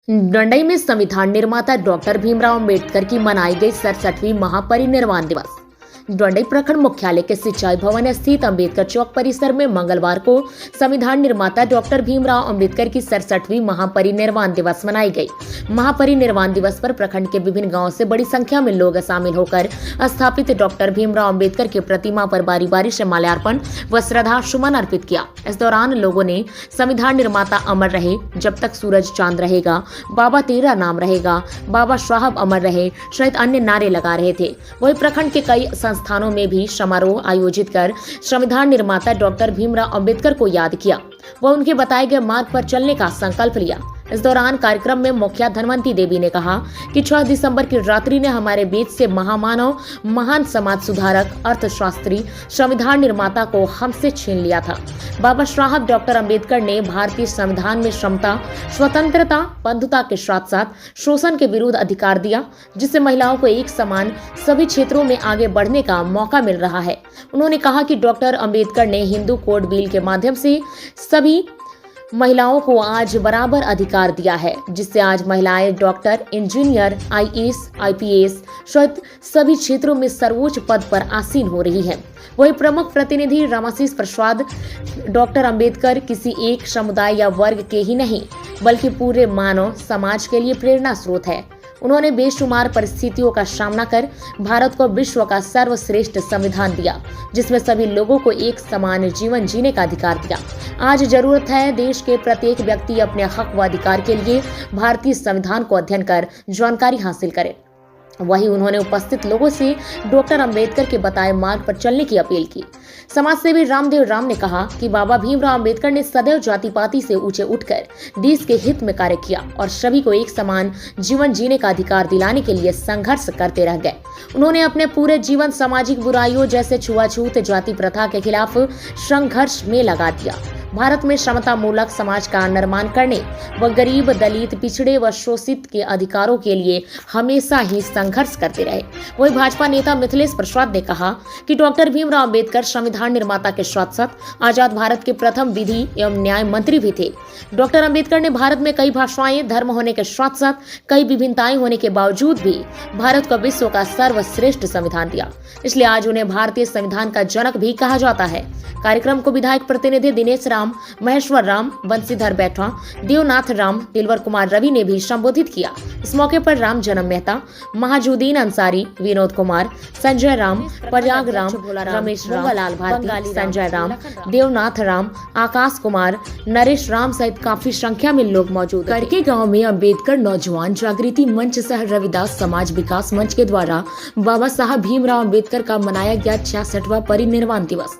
London में संविधान निर्माता डॉक्टर भीमराव अंबेडकर की मनाई गई 67वीं महापरिनिर्वाण दिवस। लंदन प्रखंड मुख्यालय के सिंचाई भवन स्थित अंबेडकर चौक परिसर में मंगलवार को संविधान निर्माता डॉक्टर भीमराव अंबेडकर की 67वीं महापरिनिर्वाण दिवस मनाई गई। महापरिनिर्वाण दिवस पर प्रखंड के विभिन्न गांवों से बड़ी संख्या में लोग शामिल होकर स्थापित डॉक्टर भीमराव अंबेडकर की प्रतिमा पर बारी बारी से माल्यार्पण व श्रद्धा सुमन अर्पित किया। इस दौरान लोगों ने संविधान निर्माता अमर रहे, जब तक सूरज चांद रहेगा, बाबा तेरा नाम रहेगा, बाबा साहब अमर रहे सहित अन्य नारे लगा रहे थे। वही प्रखंड के कई संस्थानों में भी समारोह आयोजित कर संविधान निर्माता डॉक्टर भीमराव अंबेडकर को याद किया व उनके बताए गए मार्ग पर चलने का संकल्प लिया। इस दौरान कार्यक्रम में मुखिया धनवंती देवी ने कहा कि 6 दिसंबर की रात्रि ने हमारे बीच से महामानव, महान समाज सुधारक, अर्थशास्त्री, संविधान निर्माता को हमसे छीन लिया था। बाबा साहब डॉक्टर अंबेडकर ने भारतीय संविधान में समता, स्वतंत्रता, बंधुता के साथ साथ शोषण के विरुद्ध अधिकार दिया, जिससे महिलाओं को एक समान सभी क्षेत्रों में आगे बढ़ने का मौका मिल रहा है। उन्होंने कहा कि डॉक्टर अंबेडकर ने हिंदू कोड बिल के माध्यम से सभी महिलाओं को आज बराबर अधिकार दिया है, जिससे आज महिलाएं डॉक्टर, इंजीनियर, आईएएस, आईपीएस सहित सभी क्षेत्रों में सर्वोच्च पद पर आसीन हो रही हैं। वही प्रमुख प्रतिनिधि रामाशीष प्रसाद, डॉक्टर अंबेडकर किसी एक समुदाय या वर्ग के ही नहीं बल्कि पूरे मानव समाज के लिए प्रेरणा स्रोत है। उन्होंने बेशुमार परिस्थितियों का सामना कर भारत को विश्व का सर्वश्रेष्ठ संविधान दिया, जिसमें सभी लोगों को एक समान जीवन जीने का अधिकार दिया। आज जरूरत है देश के प्रत्येक व्यक्ति अपने हक व अधिकार के लिए भारतीय संविधान को अध्ययन कर जानकारी हासिल करे। वहीं उन्होंने उपस्थित लोगों से डॉक्टर अंबेडकर के बताए मार्ग पर चलने की अपील की। समाजसेवी रामदेव राम ने कहा कि बाबा भीमराव अंबेडकर ने सदैव जाति पाति से ऊंचे उठकर देश के हित में कार्य किया और सभी को एक समान जीवन जीने का अधिकार दिलाने के लिए संघर्ष करते रह गए। उन्होंने अपने पूरे जीवन सामाजिक बुराइयों जैसे छुआछूत, जाति प्रथा के खिलाफ संघर्ष में लगा दिया। भारत में समता मूलक समाज का निर्माण करने व गरीब, दलित, पिछड़े व शोषित के अधिकारों के लिए हमेशा ही संघर्ष करते रहे। वही भाजपा नेता मिथिलेश प्रसाद ने कहा कि डॉक्टर भीमराव अंबेडकर संविधान निर्माता के साथ साथ आजाद भारत के प्रथम विधि एवं न्याय मंत्री भी थे। डॉक्टर अंबेडकर ने भारत में कई भाषाएं, धर्म होने के साथ साथ कई विभिन्नताएं होने के बावजूद भी भारत को विश्व का सर्वश्रेष्ठ संविधान दिया, इसलिए आज उन्हें भारतीय संविधान का जनक भी कहा जाता है। कार्यक्रम को विधायक प्रतिनिधि दिनेश राम, महेश्वर राम, बंसीधर बैठा, देवनाथ राम, दिलवर कुमार रवि ने भी संबोधित किया। इस मौके पर राम जन्म मेहता, महाजुद्दीन अंसारी, विनोद कुमार, संजय राम, प्रयाग राम, रमेश लाल भारती, संजय राम, देवनाथ राम, आकाश कुमार, नरेश राम सहित काफी संख्या में लोग मौजूद। करके गांव में अंबेडकर नौजवान जागृति मंच सह रविदास समाज विकास मंच के द्वारा बाबा साहब भीमराव अंबेडकर का मनाया गया 66वां परिनिर्वाण दिवस।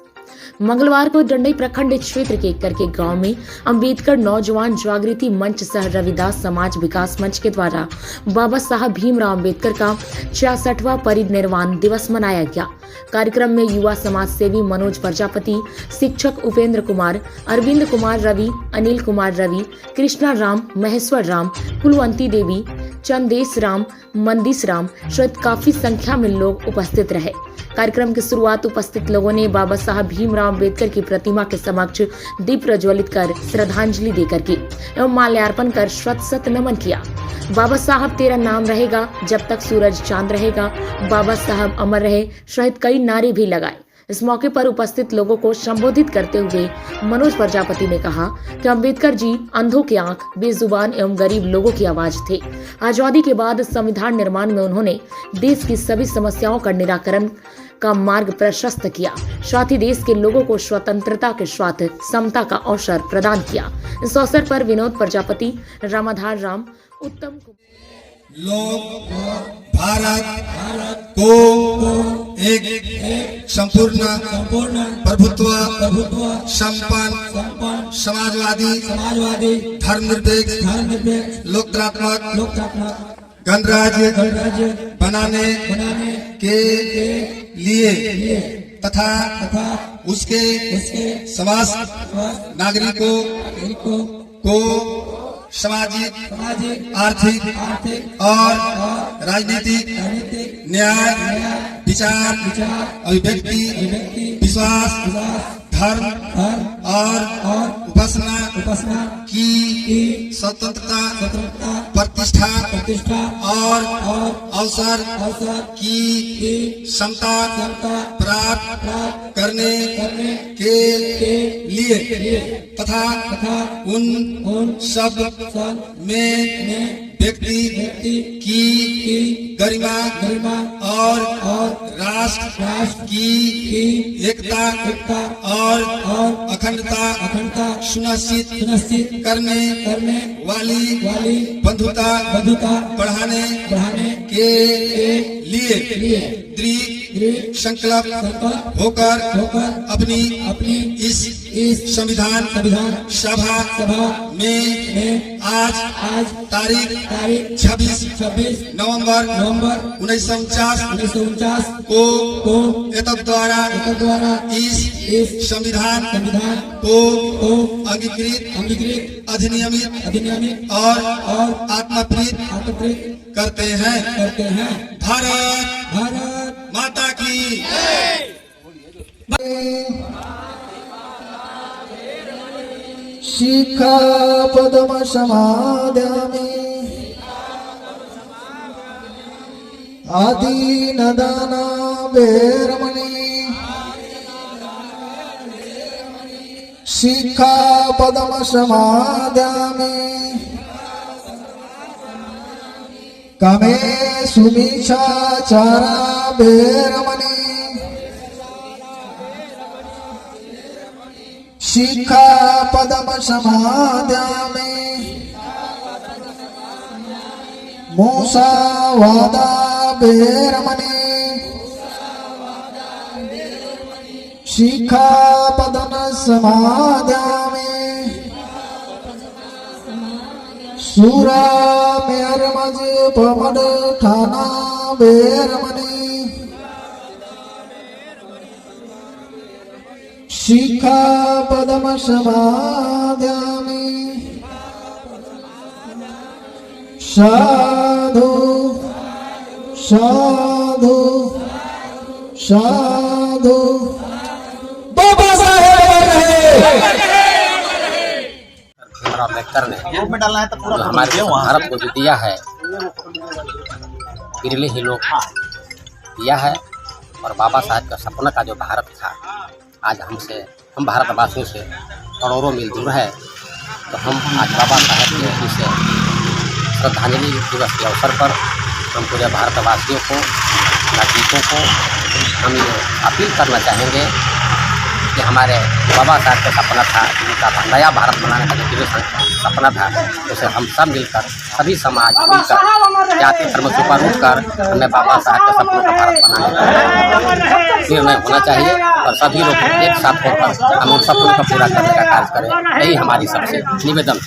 मंगलवार को डंडई प्रखंड क्षेत्र के करके गांव में अंबेडकर नौजवान जागृति मंच सह रविदास समाज विकास मंच के द्वारा बाबा साहब भीमराव अंबेडकर का 66वां परिनिर्वाण दिवस मनाया गया। कार्यक्रम में युवा समाज सेवी मनोज प्रजापति, शिक्षक उपेंद्र कुमार, अरविंद कुमार रवि, अनिल कुमार रवि, कृष्णा राम, महेश्वर राम, कुलवंती देवी, चंदेश राम, मंदिश राम सहित काफी संख्या में लोग उपस्थित रहे। कार्यक्रम की शुरुआत उपस्थित लोगों ने बाबा साहब भीमराव अंबेडकर की प्रतिमा के समक्ष दीप प्रज्वलित कर श्रद्धांजलि देकर की एवं माल्यार्पण कर शत नमन किया। बाबा साहब तेरा नाम रहेगा, जब तक सूरज चांद रहेगा, बाबा साहब अमर रहे सहित कई नारे भी लगाए। इस मौके पर उपस्थित लोगों को संबोधित करते हुए मनोज प्रजापति ने कहा कि अंबेडकर जी अंधों की आंख, बेजुबान एवं गरीब लोगों की आवाज थे। आजादी के बाद संविधान निर्माण में उन्होंने देश की सभी समस्याओं का निराकरण का मार्ग प्रशस्त किया, साथ ही देश के लोगों को स्वतंत्रता के साथ समता का अवसर प्रदान किया। इस अवसर पर विनोद प्रजापति, रामाधार राम, उत्तम लोग भारत को एक संपूर्ण प्रभुत्व संपन्न समाजवादी धर्मनिरपेक्ष लोकतांत्रिक गणराज्य बनाने के लिए तथा उसके समस्त नागरिकों को सामाजिक, आर्थिक और राजनीतिक न्याय, विचार, अभिव्यक्ति, विश्वास, धर्म और उपासना की स्वतंत्रता प्रतिष्ठा और अवसर की क्षमता प्राप्त करने के लिए तथा उन सब में व्यक्ति की गरिमा और राष्ट्र की एकता और अखंडता सुनिश्चित करने वाली बंधुता बढ़ाने के लिए दृढ़ संकल्प होकर अपनी इस संविधान सभा में आज तारीख 26 नवंबर 1949 को एतद द्वारा इस संविधान को अंगीकृत अधिनियमित और आत्मप्रीत करते हैं। भारत माता की शिखापदम समादयामि आदीनदाना वेरमणि शिखापदम समादयामि कामे सुमिच्छाचारा वेरमणि शिखापदम समादयामि मुसावादा वेरमणि शिखापदम समादयामि सूरा मेरमज पमड ठाना वेरमणि शिखापदम समादयामि साधु साधु साधु बाबा साहेब अम्बेडकर ने जो हमारे भारत को जो दिया है बिरले ही लोग दिया है। और बाबा साहब का सपना का जो भारत था आज हम भारतवासियों से करोड़ों मील दूर है। तो हम आज बाबा साहब के इस श्रद्धांजलि दिवस के अवसर पर हम पूरे भारतवासियों को नागरिकों को हम ये अपील करना चाहेंगे कि हमारे बाबा साहब का सपना था, उनका नया भारत बनाने का जो सपना था, उसे हम सब मिलकर सभी समाज मिलकर जाति धर्म से ऊपर उठकर हमें बाबा साहब के सपनों का भारत बनाने का निर्णय होना चाहिए और सभी लोग एक साथ होकर हम उन सपनों को पूरा करने का कार्य करें। यही हमारी सबसे निवेदन।